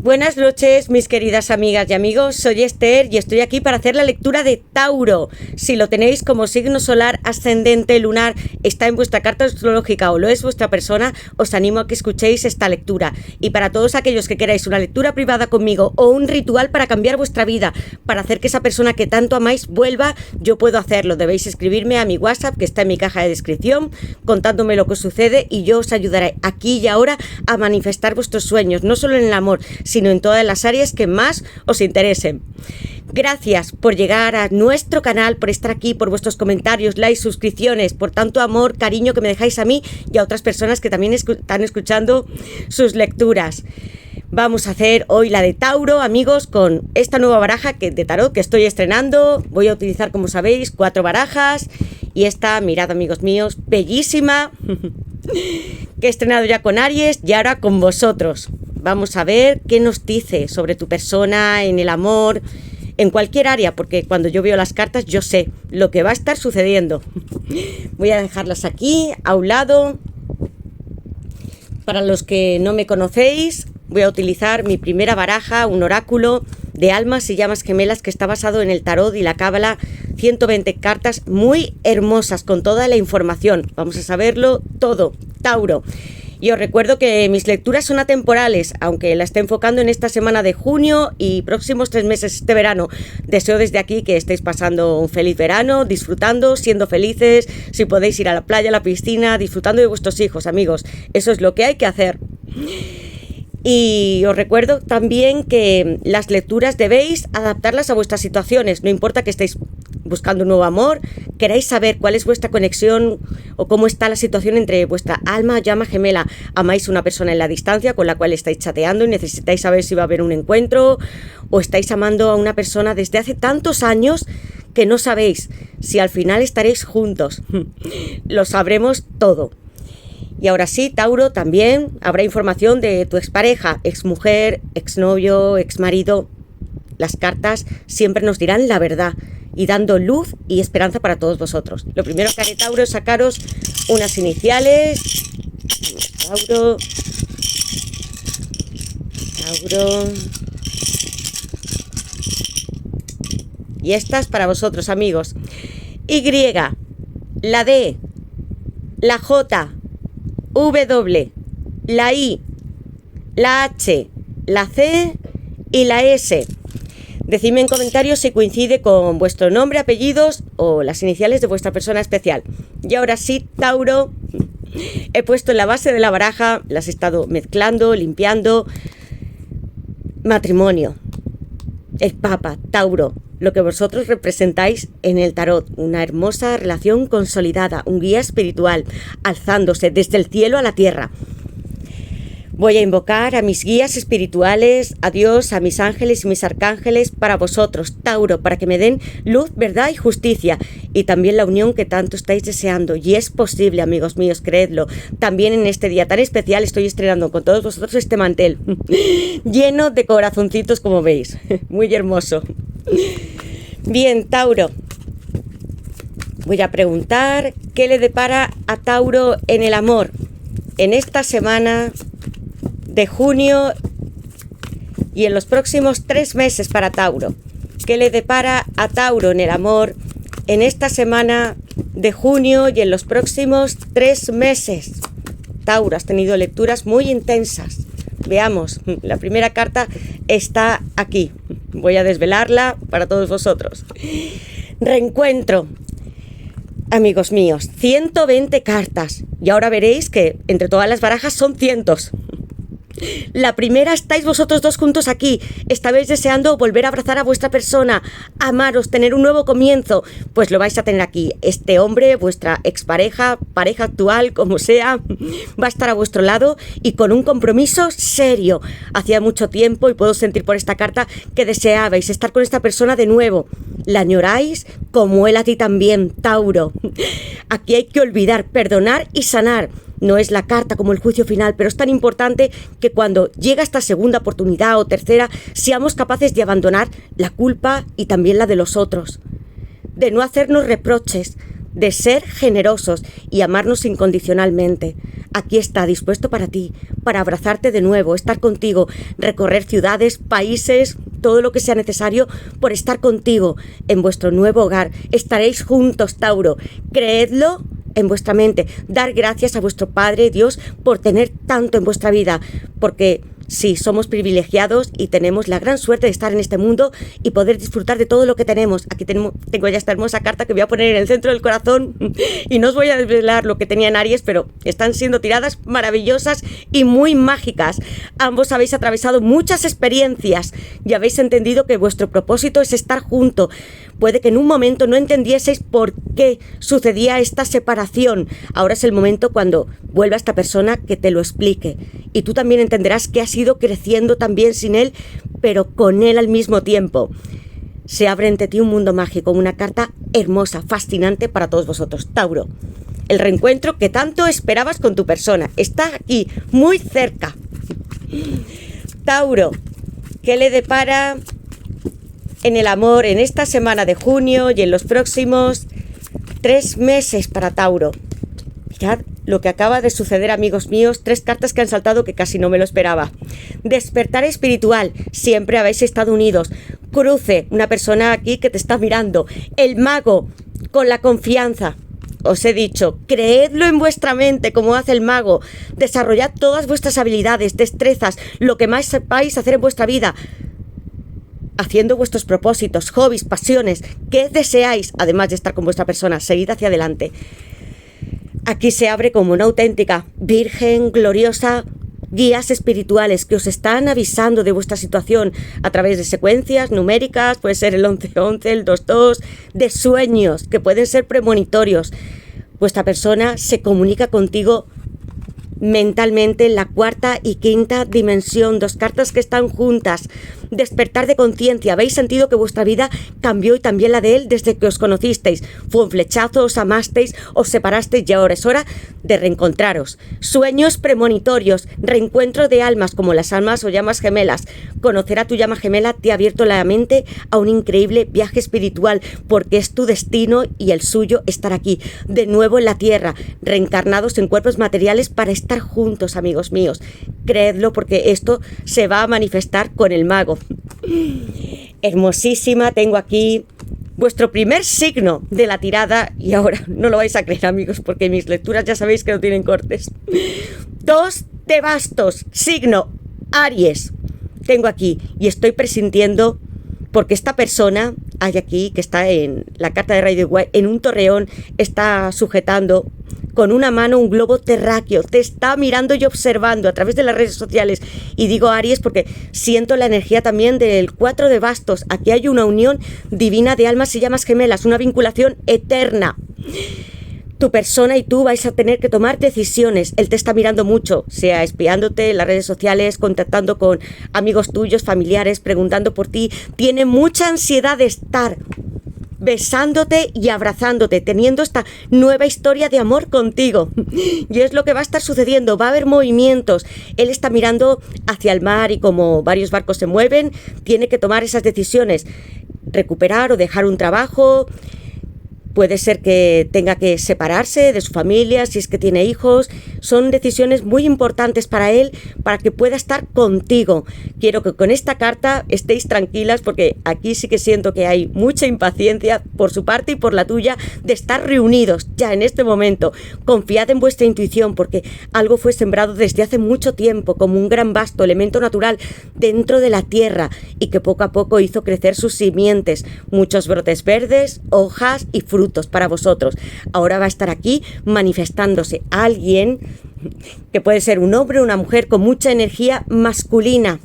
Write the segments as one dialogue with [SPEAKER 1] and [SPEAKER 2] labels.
[SPEAKER 1] Buenas noches, mis queridas amigas y amigos, soy Esther y estoy aquí para hacer la lectura de Tauro. Si lo tenéis como signo solar, ascendente, lunar, está en vuestra carta astrológica o lo es vuestra persona, os animo a que escuchéis esta lectura. Y para todos aquellos que queráis una lectura privada conmigo o un ritual para cambiar vuestra vida, para hacer que esa persona que tanto amáis vuelva, yo puedo hacerlo. Debéis escribirme a mi WhatsApp, que está en mi caja de descripción, contándome lo que os sucede y yo os ayudaré aquí y ahora a manifestar vuestros sueños, no solo en el amor, sino en todas las áreas que más os interesen. Gracias por llegar a nuestro canal, por estar aquí, por vuestros comentarios, likes, suscripciones, por tanto amor, cariño que me dejáis a mí y a otras personas que también están escuchando sus lecturas. Vamos a hacer hoy la de Tauro, amigos, con esta nueva baraja de tarot que estoy estrenando. Voy a utilizar, como sabéis, 4 barajas y esta, mirad amigos míos, bellísima, que he estrenado ya con Aries y ahora con vosotros. Vamos a ver qué nos dice sobre tu persona, en el amor, en cualquier área, porque cuando yo veo las cartas yo sé lo que va a estar sucediendo. Voy a dejarlas aquí, a un lado. Para los que no me conocéis, voy a utilizar mi primera baraja, un oráculo de almas y llamas gemelas que está basado en el tarot y la cábala, 120 cartas muy hermosas con toda la información. Vamos a saberlo todo, Tauro. Y os recuerdo que mis lecturas son atemporales, aunque la esté enfocando en esta semana de junio y próximos 3 meses este verano. Deseo desde aquí que estéis pasando un feliz verano, disfrutando, siendo felices, si podéis ir a la playa, a la piscina, disfrutando de vuestros hijos, amigos. Eso es lo que hay que hacer. Y os recuerdo también que las lecturas debéis adaptarlas a vuestras situaciones. No importa que estéis buscando un nuevo amor, queráis saber cuál es vuestra conexión o cómo está la situación entre vuestra alma llama gemela. Amáis una persona en la distancia con la cual estáis chateando y necesitáis saber si va a haber un encuentro, o estáis amando a una persona desde hace tantos años que no sabéis si al final estaréis juntos. Lo sabremos todo. Y ahora sí, Tauro, también habrá información de tu expareja, exmujer, exnovio, exmarido. Las cartas siempre nos dirán la verdad y dando luz y esperanza para todos vosotros. Lo primero que haré, Tauro, es sacaros unas iniciales. Tauro. Y estas para vosotros, amigos. Y, la D, la J, W, la I, la H, la C y la S. Decidme en comentarios si coincide con vuestro nombre, apellidos o las iniciales de vuestra persona especial. Y ahora sí, Tauro, he puesto en la base de la baraja, las he estado mezclando, limpiando. Matrimonio, el Papa, Tauro, lo que vosotros representáis en el tarot, una hermosa relación consolidada, un guía espiritual, alzándose desde el cielo a la tierra. Voy a invocar a mis guías espirituales, a Dios, a mis ángeles y mis arcángeles para vosotros, Tauro, para que me den luz, verdad y justicia, y también la unión que tanto estáis deseando. Y es posible, amigos míos, creedlo. También en este día tan especial estoy estrenando con todos vosotros este mantel lleno de corazoncitos, como veis. Muy hermoso. Bien, Tauro. Voy a preguntar qué le depara a Tauro en el amor en esta semana de junio y en los próximos 3 meses para Tauro. ¿Qué le depara a Tauro en el amor en esta semana de junio y en los próximos 3 meses? Tauro, has tenido lecturas muy intensas. Veamos, la primera carta está aquí. Voy a desvelarla para todos vosotros. Reencuentro. Amigos míos, 120 cartas. Y ahora veréis que entre todas las barajas son cientos. La primera, estáis vosotros dos juntos aquí. Estabais deseando volver a abrazar a vuestra persona, amaros, tener un nuevo comienzo. Pues lo vais a tener aquí. Este hombre, vuestra expareja, pareja actual, como sea, va a estar a vuestro lado y con un compromiso serio. Hacía mucho tiempo, y puedo sentir por esta carta, que deseabais estar con esta persona de nuevo. La añoráis como él a ti también, Tauro. Aquí hay que olvidar, perdonar y sanar. No es la carta como el juicio final, pero es tan importante que cuando llega esta segunda oportunidad o tercera, seamos capaces de abandonar la culpa y también la de los otros. De no hacernos reproches, de ser generosos y amarnos incondicionalmente. Aquí está, dispuesto para ti, para abrazarte de nuevo, estar contigo, recorrer ciudades, países, todo lo que sea necesario por estar contigo en vuestro nuevo hogar. Estaréis juntos, Tauro. Creedlo en vuestra mente. Dar gracias a vuestro Padre Dios por tener tanto en vuestra vida, porque sí, somos privilegiados y tenemos la gran suerte de estar en este mundo y poder disfrutar de todo lo que tenemos. Aquí tengo ya esta hermosa carta que voy a poner en el centro del corazón y no os voy a desvelar lo que tenía en Aries, pero están siendo tiradas maravillosas y muy mágicas. Ambos habéis atravesado muchas experiencias y habéis entendido que vuestro propósito es estar juntos. Puede que en un momento no entendieseis por qué sucedía esta separación. Ahora es el momento cuando vuelva esta persona que te lo explique. Y tú también entenderás que has ido creciendo también sin él, pero con él al mismo tiempo. Se abre ante ti un mundo mágico, una carta hermosa, fascinante para todos vosotros. Tauro, el reencuentro que tanto esperabas con tu persona está aquí, muy cerca. Tauro, ¿qué le depara en el amor en esta semana de junio y en los próximos 3 meses para Tauro? Mirad lo que acaba de suceder, amigos míos. 3 cartas que han saltado que casi no me lo esperaba. Despertar espiritual, siempre habéis estado unidos. Cruce, una persona aquí que te está mirando. El mago, con la confianza. Os he dicho, creedlo en vuestra mente como hace el mago. Desarrollad todas vuestras habilidades, destrezas, lo que más sepáis hacer en vuestra vida, haciendo vuestros propósitos, hobbies, pasiones, que deseáis, además de estar con vuestra persona. Seguid hacia adelante. Aquí se abre como una auténtica virgen gloriosa, guías espirituales que os están avisando de vuestra situación a través de secuencias numéricas, puede ser el 11-11, el 2-2, de sueños que pueden ser premonitorios. Vuestra persona se comunica contigo mentalmente en la 4ª y 5ª dimensión, 2 cartas que están juntas. Despertar de conciencia, habéis sentido que vuestra vida cambió y también la de él desde que os conocisteis. Fue un flechazo, os amasteis, os separasteis y ahora es hora de reencontraros. Sueños premonitorios, reencuentro de almas como las almas o llamas gemelas. Conocer a tu llama gemela te ha abierto la mente a un increíble viaje espiritual, porque es tu destino y el suyo estar aquí, de nuevo en la tierra, reencarnados en cuerpos materiales para estar juntos, amigos míos. Creedlo, porque esto se va a manifestar con el mago. Hermosísima, tengo aquí vuestro primer signo de la tirada y ahora no lo vais a creer, amigos, porque mis lecturas ya sabéis que no tienen cortes. 2 de bastos, signo Aries. Tengo aquí y estoy presintiendo, porque esta persona hay aquí que está en la carta de Rider Waite, en un torreón, está sujetando con una mano un globo terráqueo, te está mirando y observando a través de las redes sociales. Y digo Aries porque siento la energía también del 4 de bastos. Aquí hay una unión divina de almas y llamas gemelas, una vinculación eterna. Tu persona y tú vais a tener que tomar decisiones. Él te está mirando mucho, sea espiándote en las redes sociales, contactando con amigos tuyos, familiares, preguntando por ti. Tiene mucha ansiedad de estar besándote y abrazándote, teniendo esta nueva historia de amor contigo. Y es lo que va a estar sucediendo, va a haber movimientos. Él está mirando hacia el mar y como varios barcos se mueven, tiene que tomar esas decisiones. Recuperar o dejar un trabajo. Puede ser que tenga que separarse de su familia, si es que tiene hijos. Son decisiones muy importantes para él, para que pueda estar contigo. Quiero que con esta carta estéis tranquilas, porque aquí sí que siento que hay mucha impaciencia por su parte y por la tuya de estar reunidos ya en este momento. Confiad en vuestra intuición, porque algo fue sembrado desde hace mucho tiempo, como un gran vasto elemento natural dentro de la tierra, y que poco a poco hizo crecer sus simientes, muchos brotes verdes, hojas y frutos para vosotros. Ahora va a estar aquí manifestándose alguien que puede ser un hombre o una mujer con mucha energía masculina.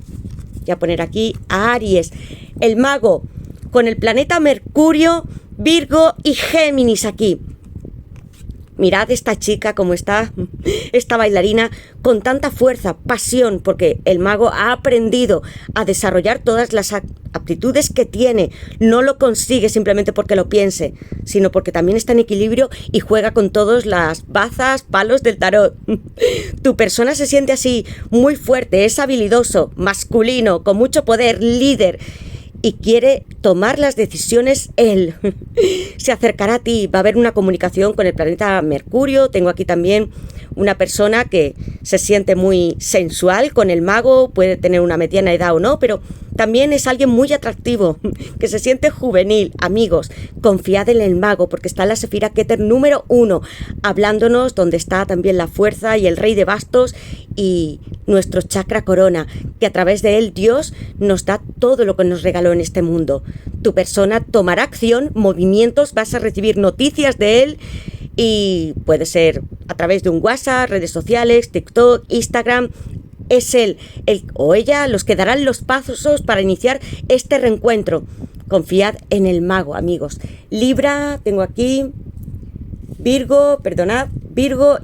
[SPEAKER 1] Voy a poner aquí a Aries, el mago, con el planeta Mercurio, Virgo y Géminis aquí. Mirad esta chica como está, esta bailarina, con tanta fuerza, pasión, porque el mago ha aprendido a desarrollar todas las aptitudes que tiene. No lo consigue simplemente porque lo piense, sino porque también está en equilibrio y juega con todas las bazas, palos del tarot. Tu persona se siente así, muy fuerte, es habilidoso, masculino, con mucho poder, líder. y quiere tomar las decisiones él. Se acercará a ti, va a haber una comunicación con el planeta Mercurio. Tengo aquí también una persona que se siente muy sensual con el mago, puede tener una mediana edad o no, pero también es alguien muy atractivo, que se siente juvenil. Amigos, confiad en el mago porque está en la Sefira Keter número 1, hablándonos donde está también la fuerza y el rey de bastos y nuestro chakra corona, que a través de él Dios nos da todo lo que nos regaló en este mundo. Tu persona tomará acción, movimientos, vas a recibir noticias de él y puede ser a través de un WhatsApp, redes sociales, TikTok, Instagram. Es él o ella los que darán los pasos para iniciar este reencuentro. Confiad en el mago, amigos. Libra, tengo aquí Virgo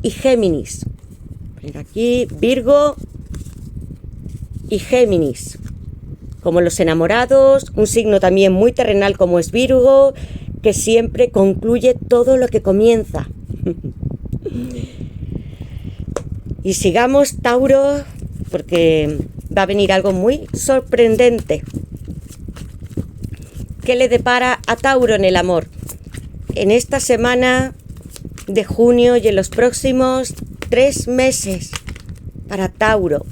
[SPEAKER 1] y Géminis. Aquí Virgo y Géminis. Como los enamorados, un signo también muy terrenal como es Virgo, que siempre concluye todo lo que comienza. Y sigamos, Tauro, porque va a venir algo muy sorprendente. ¿Qué le depara a Tauro en el amor? En esta semana de junio y en los próximos 3 meses para Tauro.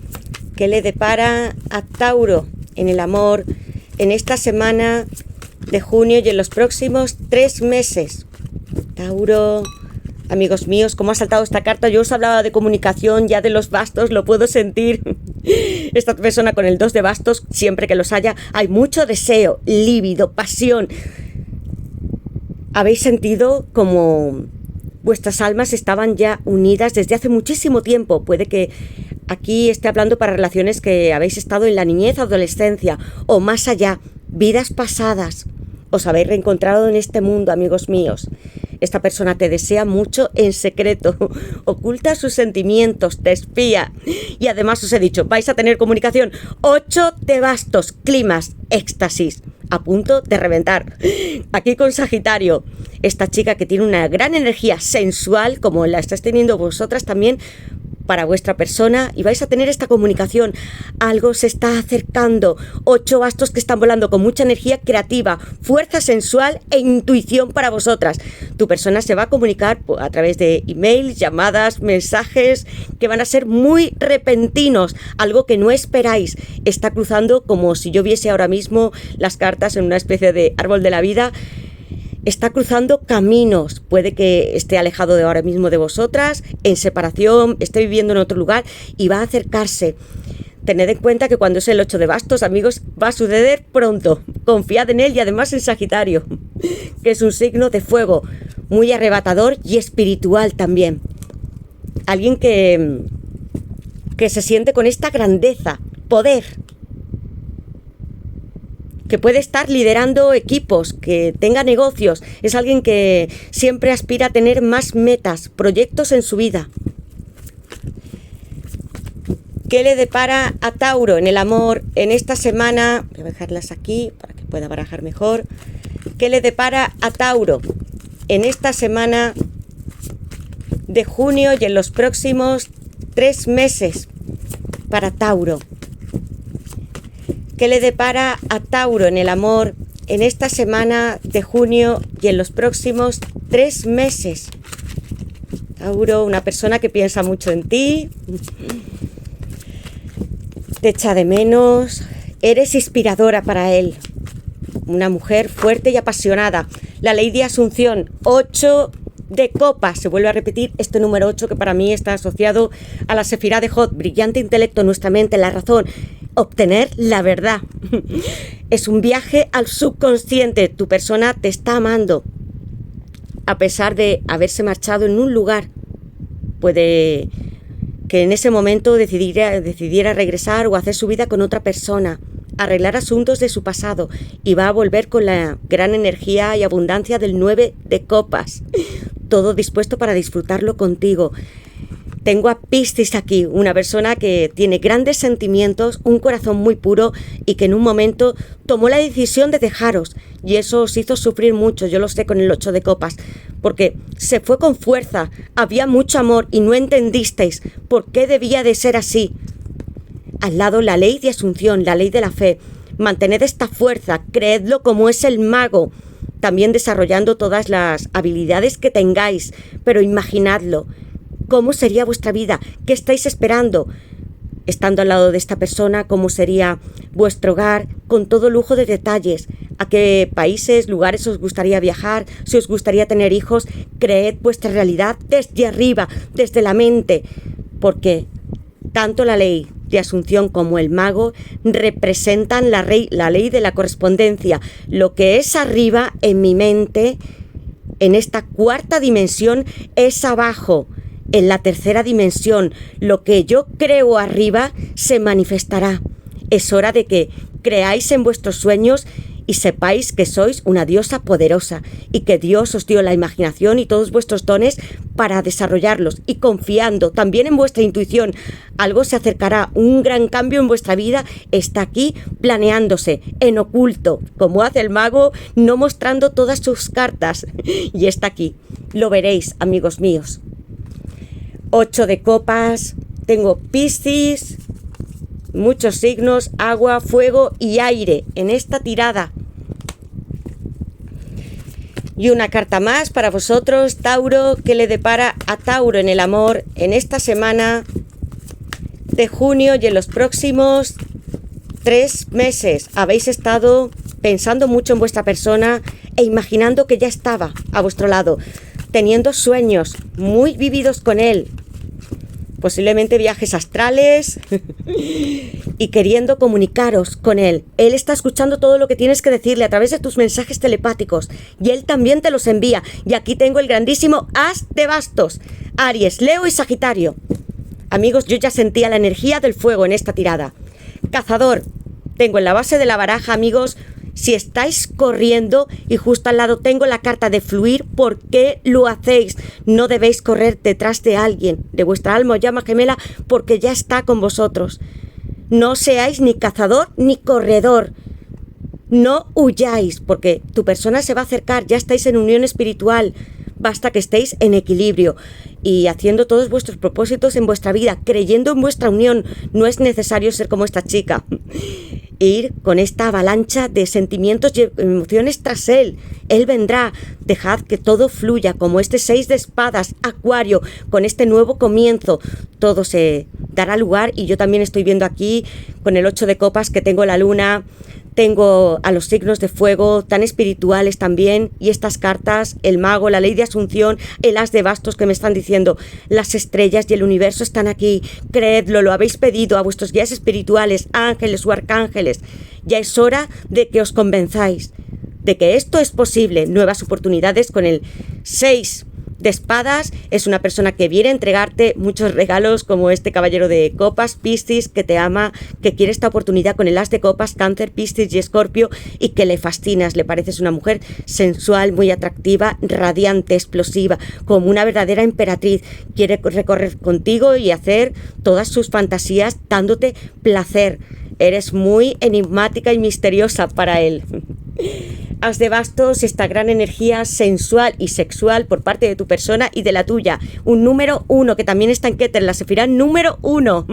[SPEAKER 1] ¿Qué le depara a Tauro en el amor en esta semana de junio y en los próximos 3 meses? Tauro, amigos míos, ¿cómo ha saltado esta carta? Yo os hablaba de comunicación, ya de los bastos, lo puedo sentir. Esta persona con el 2 de bastos, siempre que los haya, hay mucho deseo, líbido, pasión. ¿Habéis sentido como vuestras almas estaban ya unidas desde hace muchísimo tiempo? Puede que aquí esté hablando para relaciones que habéis estado en la niñez, adolescencia o más allá, vidas pasadas. Os habéis reencontrado en este mundo, amigos míos. Esta persona te desea mucho en secreto, oculta sus sentimientos, te espía. Y además os he dicho, vais a tener comunicación. 8 de bastos, climas, éxtasis, a punto de reventar. Aquí con Sagitario, esta chica que tiene una gran energía sensual, como la estáis teniendo vosotras también, para vuestra persona, y vais a tener esta comunicación. Algo se está acercando. 8 bastos que están volando con mucha energía creativa, fuerza sensual e intuición para vosotras. Tu persona se va a comunicar a través de emails, llamadas, mensajes que van a ser muy repentinos, algo que no esperáis. Está cruzando como si yo viese ahora mismo las cartas en una especie de árbol de la vida. Está cruzando caminos, puede que esté alejado de ahora mismo de vosotras, en separación, esté viviendo en otro lugar y va a acercarse. Tened en cuenta que cuando es el 8 de bastos, amigos, va a suceder pronto. Confiad en él y además en Sagitario, que es un signo de fuego, muy arrebatador y espiritual también. Alguien que se siente con esta grandeza, poder, que puede estar liderando equipos, que tenga negocios. Es alguien que siempre aspira a tener más metas, proyectos en su vida. ¿Qué le depara a Tauro en el amor en esta semana? Voy a dejarlas aquí para que pueda barajar mejor. ¿Qué le depara a Tauro en esta semana de junio y en los próximos 3 meses para Tauro? ¿Qué le depara a Tauro en el amor en esta semana de junio y en los próximos 3 meses? Tauro, una persona que piensa mucho en ti, te echa de menos, eres inspiradora para él, una mujer fuerte y apasionada. La ley de Asunción, 8 de copas, se vuelve a repetir este número 8 que para mí está asociado a la Sefirá de Jod, brillante intelecto, nuestra mente, la razón, obtener la verdad. Es un viaje al subconsciente. Tu persona te está amando a pesar de haberse marchado en un lugar. Puede que en ese momento decidiera regresar o hacer su vida con otra persona, arreglar asuntos de su pasado, y va a volver con la gran energía y abundancia del 9 de copas, todo dispuesto para disfrutarlo contigo. Tengo a Piscis aquí, una persona que tiene grandes sentimientos, un corazón muy puro y que en un momento tomó la decisión de dejaros, y eso os hizo sufrir mucho, yo lo sé con el 8 de copas, porque se fue con fuerza, había mucho amor y no entendisteis por qué debía de ser así. Al lado la ley de Asunción, la ley de la fe, Mantened esta fuerza, creedlo como es el mago, también desarrollando todas las habilidades que tengáis, pero imaginadlo. ¿Cómo sería vuestra vida? ¿Qué estáis esperando? Estando al lado de esta persona, ¿cómo sería vuestro hogar? Con todo lujo de detalles. ¿A qué países, lugares os gustaría viajar? Si os gustaría tener hijos, creed vuestra realidad desde arriba, desde la mente. Porque tanto la ley de Asunción como el mago representan la ley de la correspondencia. Lo que es arriba en mi mente, en esta cuarta dimensión, es abajo. En la tercera dimensión, lo que yo creo arriba se manifestará. Es hora de que creáis en vuestros sueños y sepáis que sois una diosa poderosa y que Dios os dio la imaginación y todos vuestros dones para desarrollarlos, y confiando también en vuestra intuición, algo se acercará, un gran cambio en vuestra vida está aquí planeándose, en oculto, como hace el mago, no mostrando todas sus cartas, y está aquí. Lo veréis, amigos míos. 8 de copas, tengo Piscis, muchos signos, agua, fuego y aire en esta tirada. Y una carta más para vosotros, Tauro, que le depara a Tauro en el amor en esta semana de junio y en los próximos 3 meses. Habéis estado pensando mucho en vuestra persona e imaginando que ya estaba a vuestro lado, teniendo sueños muy vividos con él, posiblemente viajes astrales y queriendo comunicaros con él. Él está escuchando todo lo que tienes que decirle a través de tus mensajes telepáticos y él también te los envía. Y aquí tengo el grandísimo As de Bastos, Aries, Leo y Sagitario. Amigos, yo ya sentía la energía del fuego en esta tirada. Cazador, tengo en la base de la baraja, amigos, si estáis corriendo y justo al lado tengo la carta de fluir, ¿por qué lo hacéis? No debéis correr detrás de alguien, de vuestra alma o llama gemela, porque ya está con vosotros. No seáis ni cazador ni corredor. No huyáis, porque tu persona se va a acercar, ya estáis en unión espiritual. Basta que estéis en equilibrio y haciendo todos vuestros propósitos en vuestra vida, creyendo en vuestra unión. No es necesario ser como esta chica. Ir con esta avalancha de sentimientos y emociones tras él. Él vendrá. Dejad que todo fluya, como este 6 de espadas, Acuario, con este nuevo comienzo. Todo se dará lugar, y yo también estoy viendo aquí con el 8 de copas que tengo la luna, tengo a los signos de fuego tan espirituales también, y estas cartas, el mago, la ley de Asunción, el as de bastos, que me están diciendo las estrellas y el universo están aquí. Creedlo, lo habéis pedido a vuestros guías espirituales, ángeles o arcángeles. Ya es hora de que os convenzáis de que esto es posible. Nuevas oportunidades con el 6 de espadas. Es una persona que viene a entregarte muchos regalos, como este caballero de copas, Piscis, que te ama, que quiere esta oportunidad con el as de copas, Cáncer, Piscis y Escorpio, y que le fascinas, le pareces una mujer sensual, muy atractiva, radiante, explosiva, como una verdadera emperatriz. Quiere recorrer contigo y hacer todas sus fantasías dándote placer. Eres muy enigmática y misteriosa para él. As de bastos, esta gran energía sensual y sexual por parte de tu persona y de la tuya. Un número 1, que también está en Keter, la Sefirá número 1.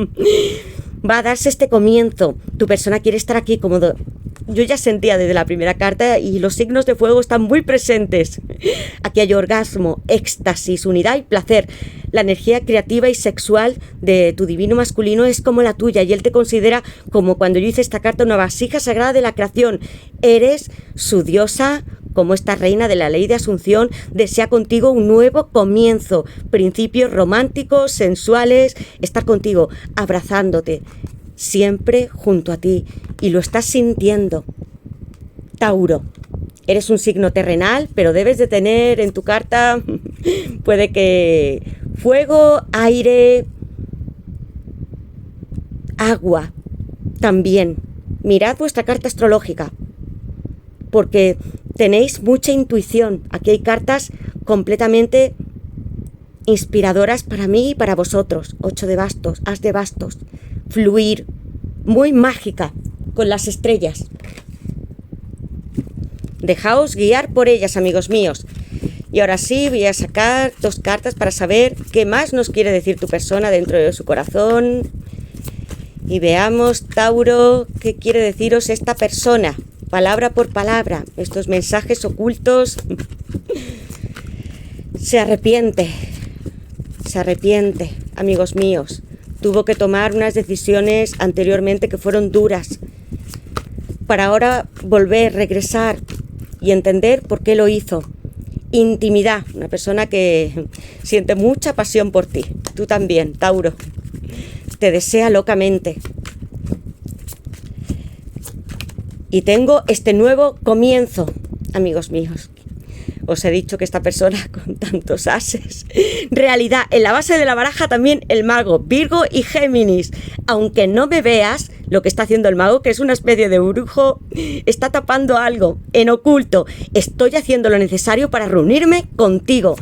[SPEAKER 1] Va a darse este comienzo. Tu persona quiere estar aquí como... Yo ya sentía desde la primera carta, y los signos de fuego están muy presentes. Aquí hay orgasmo, éxtasis, unidad y placer. La energía creativa y sexual de tu divino masculino es como la tuya, y él te considera como, cuando yo hice esta carta, una vasija sagrada de la creación. Eres su diosa, como esta reina de la ley de Asunción. Desea contigo un nuevo comienzo, principios románticos, sensuales, estar contigo, abrazándote, siempre junto a ti, y lo estás sintiendo. Tauro, eres un signo terrenal, pero debes de tener en tu carta, puede que fuego, aire, agua también. Mirad vuestra carta astrológica, porque tenéis mucha intuición. Aquí hay cartas completamente inspiradoras para mí y para vosotros. 8 de bastos, as de bastos, fluir, muy mágica, con las estrellas. Dejaos guiar por ellas, amigos míos. Y ahora sí, voy a sacar 2 cartas para saber qué más nos quiere decir tu persona dentro de su corazón. Y veamos, Tauro, qué quiere deciros esta persona, palabra por palabra, estos mensajes ocultos. Se arrepiente, amigos míos. Tuvo que tomar unas decisiones anteriormente que fueron duras, para ahora volver, regresar y entender por qué lo hizo. Intimidad, una persona que siente mucha pasión por ti. Tú también, Tauro. Te desea locamente. Y tengo este nuevo comienzo, amigos míos. Os he dicho que esta persona con tantos ases. Realidad, en la base de la baraja también el mago, Virgo y Géminis. Aunque no me veas lo que está haciendo el mago, que es una especie de brujo, está tapando algo en oculto. Estoy haciendo lo necesario para reunirme contigo.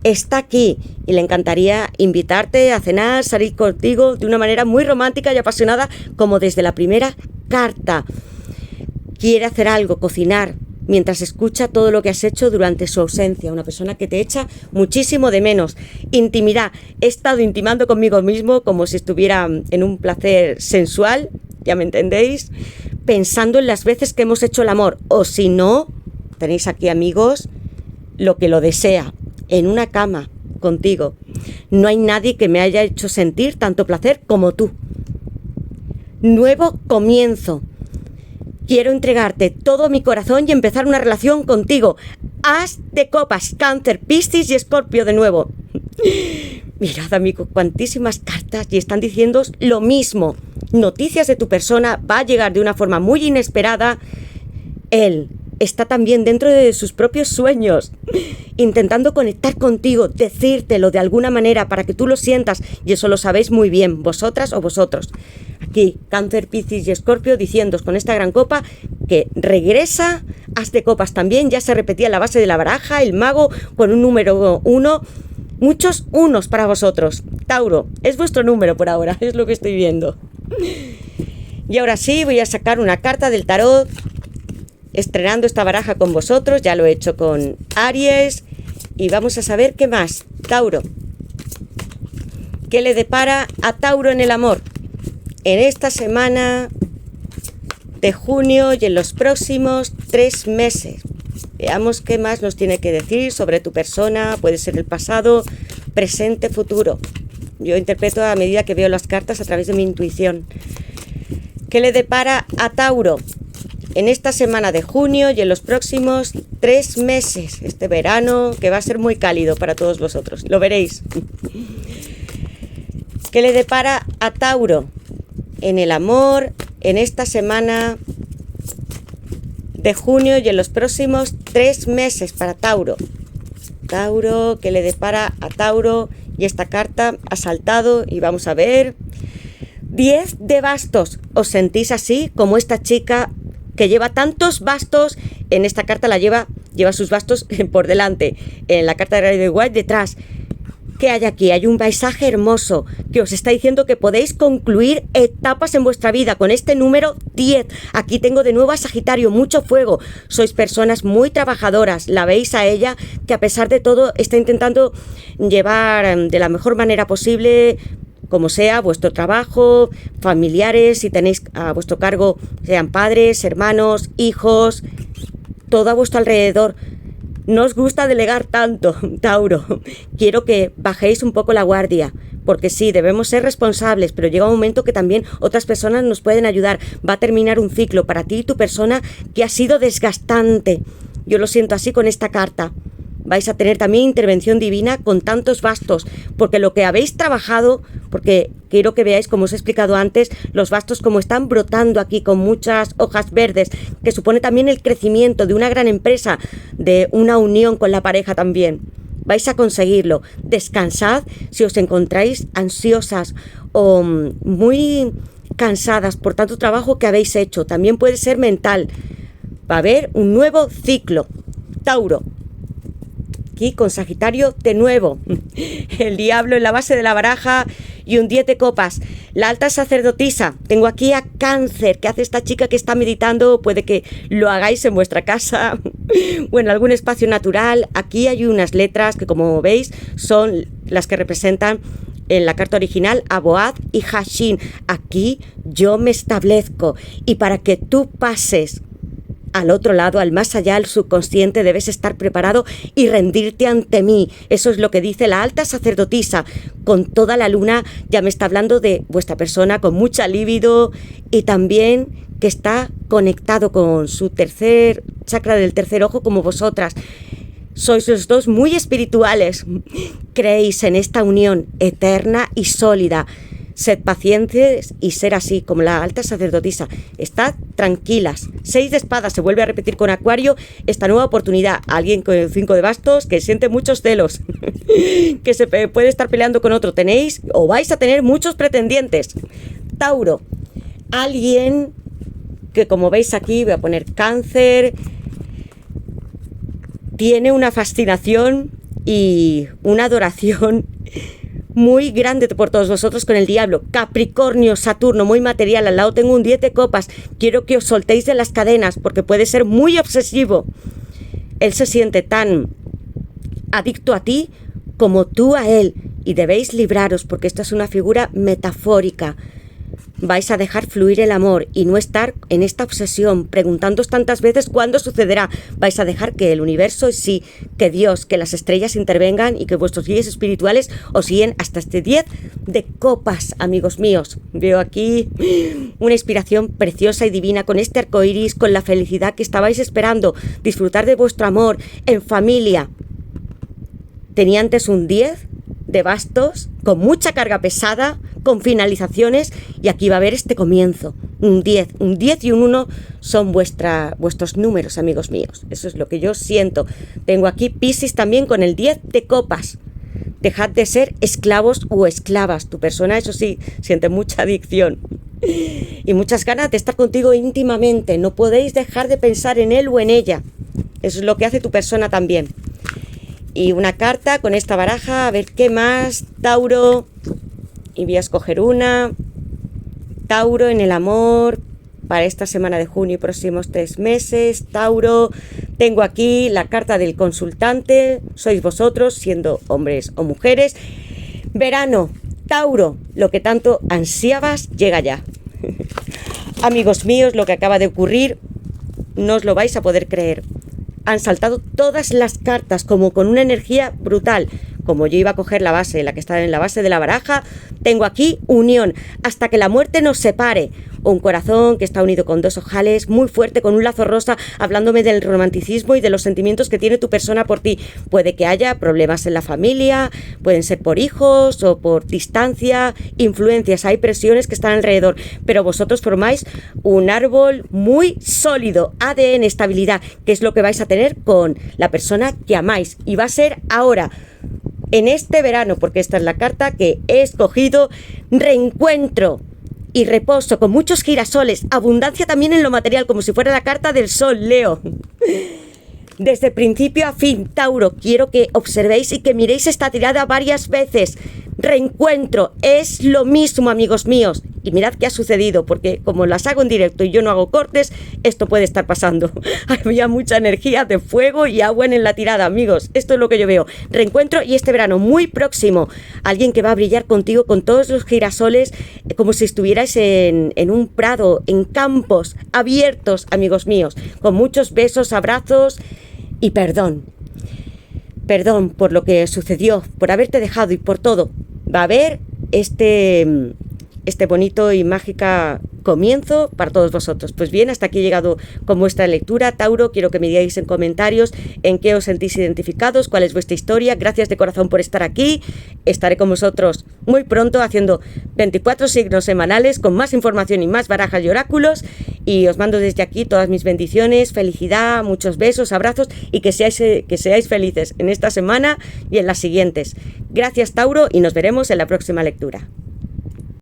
[SPEAKER 1] Está aquí y le encantaría invitarte a cenar, salir contigo de una manera muy romántica y apasionada, como desde la primera carta. Quiere hacer algo, cocinar, mientras escucha todo lo que has hecho durante su ausencia. Una persona que te echa muchísimo de menos. Intimidad. He estado intimando conmigo mismo como si estuviera en un placer sensual, ya me entendéis, pensando en las veces que hemos hecho el amor. O si no, tenéis aquí, amigos, lo que lo desea, en una cama contigo. No hay nadie que me haya hecho sentir tanto placer como tú. Nuevo comienzo. Quiero entregarte todo mi corazón y empezar una relación contigo. As de copas, Cáncer, Piscis y Escorpio de nuevo. Mirad, amigo, cuantísimas cartas y están diciendo lo mismo. Noticias de tu persona, va a llegar de una forma muy inesperada. Él está también dentro de sus propios sueños, intentando conectar contigo, decírtelo de alguna manera para que tú lo sientas, y eso lo sabéis muy bien, vosotras o vosotros. Aquí, Cáncer, Piscis y Escorpio, diciéndoos con esta gran copa que regresa. As de copas también, ya se repetía en la base de la baraja, el mago con un número 1, muchos unos para vosotros. Tauro, es vuestro número por ahora, es lo que estoy viendo. Y ahora sí, voy a sacar una carta del tarot, estrenando esta baraja con vosotros. Ya lo he hecho con Aries y vamos a saber qué más. Tauro, ¿qué le depara a Tauro en el amor en esta semana de junio y en los próximos 3 meses? Veamos qué más nos tiene que decir sobre tu persona. Puede ser el pasado, presente, futuro. Yo interpreto a medida que veo las cartas a través de mi intuición. ¿Qué le depara a Tauro en esta semana de junio y en los próximos 3 meses? Este verano que va a ser muy cálido para todos vosotros. Lo veréis. ¿Qué le depara a Tauro en el amor en esta semana de junio y en los próximos 3 meses para Tauro? Tauro, ¿qué le depara a Tauro? Y esta carta ha saltado y vamos a ver. 10 de bastos. ¿Os sentís así como esta chica que lleva tantos bastos? En esta carta lleva sus bastos por delante, en la carta de Rider White detrás. ¿Qué hay aquí? Hay un paisaje hermoso que os está diciendo que podéis concluir etapas en vuestra vida con este número 10. Aquí tengo de nuevo a Sagitario, mucho fuego. Sois personas muy trabajadoras. La veis a ella que a pesar de todo está intentando llevar de la mejor manera posible, como sea, vuestro trabajo, familiares, si tenéis a vuestro cargo, sean padres, hermanos, hijos, todo a vuestro alrededor. No os gusta delegar tanto, Tauro. Quiero que bajéis un poco la guardia, porque sí, debemos ser responsables, pero llega un momento que también otras personas nos pueden ayudar. Va a terminar un ciclo para ti y tu persona que ha sido desgastante. Yo lo siento así con esta carta. Vais a tener también intervención divina con tantos bastos, porque lo que habéis trabajado, porque quiero que veáis, como os he explicado antes, los bastos como están brotando aquí con muchas hojas verdes, que supone también el crecimiento de una gran empresa, de una unión con la pareja también. Vais a conseguirlo. Descansad si os encontráis ansiosas o muy cansadas por tanto trabajo que habéis hecho. También puede ser mental. Va a haber un nuevo ciclo. Tauro. Aquí con Sagitario de nuevo, el diablo en la base de la baraja y un 10 de copas. La alta sacerdotisa, tengo aquí a Cáncer. ¿Qué hace esta chica que está meditando? Puede que lo hagáis en vuestra casa o en algún espacio natural. Aquí hay unas letras que, como veis, son las que representan en la carta original a Boaz y Hashin. Aquí yo me establezco, y para que tú pases al otro lado, al más allá, al subconsciente, debes estar preparado y rendirte ante mí. Eso es lo que dice la alta sacerdotisa. Con toda la luna ya me está hablando de vuestra persona con mucha libido, y también que está conectado con su tercer chakra del tercer ojo, como vosotras. Sois los dos muy espirituales. Creéis en esta unión eterna y sólida. Sed pacientes y ser así, como la alta sacerdotisa. Estad tranquilas. 6 de espadas, se vuelve a repetir con Acuario esta nueva oportunidad. Alguien con el 5 de bastos que siente muchos celos, que se puede estar peleando con otro. Tenéis o vais a tener muchos pretendientes. Tauro, alguien que, como veis aquí, voy a poner Cáncer, tiene una fascinación y una adoración muy grande por todos vosotros con el diablo. Capricornio, Saturno, muy material. Al lado tengo un 10 de copas. Quiero que os soltéis de las cadenas porque puede ser muy obsesivo. Él se siente tan adicto a ti como tú a él, y debéis libraros porque esta es una figura metafórica. Vais a dejar fluir el amor y no estar en esta obsesión, preguntándoos tantas veces cuándo sucederá. Vais a dejar que el universo, sí, que Dios, que las estrellas intervengan y que vuestros guías espirituales os guíen hasta este 10 de copas, amigos míos. Veo aquí una inspiración preciosa y divina con este arco iris, con la felicidad que estabais esperando, disfrutar de vuestro amor en familia. Tenía antes un 10 de bastos, con mucha carga pesada, con finalizaciones, y aquí va a haber este comienzo. Un 10 y un 1 son vuestros números, amigos míos. Eso es lo que yo siento. Tengo aquí Piscis también con el 10 de copas. Dejad de ser esclavos o esclavas. Tu persona, eso sí, siente mucha adicción y muchas ganas de estar contigo íntimamente. No podéis dejar de pensar en él o en ella. Eso es lo que hace tu persona también. Y una carta con esta baraja, a ver qué más. Tauro, y voy a escoger una. Tauro en el amor para esta semana de junio y próximos 3 meses. Tauro, tengo aquí la carta del consultante. Sois vosotros, siendo hombres o mujeres. Verano, Tauro, lo que tanto ansiabas llega ya. Amigos míos, lo que acaba de ocurrir no os lo vais a poder creer. Han saltado todas las cartas como con una energía brutal. Como yo iba a coger la base, la que está en la base de la baraja, tengo aquí unión, hasta que la muerte nos separe. Un corazón que está unido con 2 ojales, muy fuerte, con un lazo rosa, hablándome del romanticismo y de los sentimientos que tiene tu persona por ti. Puede que haya problemas en la familia, pueden ser por hijos o por distancia, influencias, hay presiones que están alrededor, pero vosotros formáis un árbol muy sólido, ADN, estabilidad, que es lo que vais a tener con la persona que amáis, y va a ser ahora, en este verano, porque esta es la carta que he escogido. Reencuentro y reposo con muchos girasoles, abundancia también en lo material, como si fuera la carta del sol, Leo. Desde principio a fin, Tauro, quiero que observéis y que miréis esta tirada varias veces. Reencuentro, es lo mismo, amigos míos. Y mirad qué ha sucedido, porque como las hago en directo y yo no hago cortes, esto puede estar pasando. Había mucha energía de fuego y agua en la tirada, amigos. Esto es lo que yo veo. Reencuentro, y este verano muy próximo, alguien que va a brillar contigo con todos los girasoles, como si estuvierais en un prado, en campos abiertos, amigos míos, con muchos besos, abrazos y perdón. Perdón por lo que sucedió, por haberte dejado y por todo. Va a haber este bonito y mágica comienzo para todos vosotros. Pues bien, hasta aquí he llegado con vuestra lectura. Tauro, quiero que me digáis en comentarios en qué os sentís identificados, cuál es vuestra historia. Gracias de corazón por estar aquí. Estaré con vosotros muy pronto haciendo 24 signos semanales con más información y más barajas y oráculos. Y os mando desde aquí todas mis bendiciones, felicidad, muchos besos, abrazos, y que seáis felices en esta semana y en las siguientes. Gracias, Tauro, y nos veremos en la próxima lectura.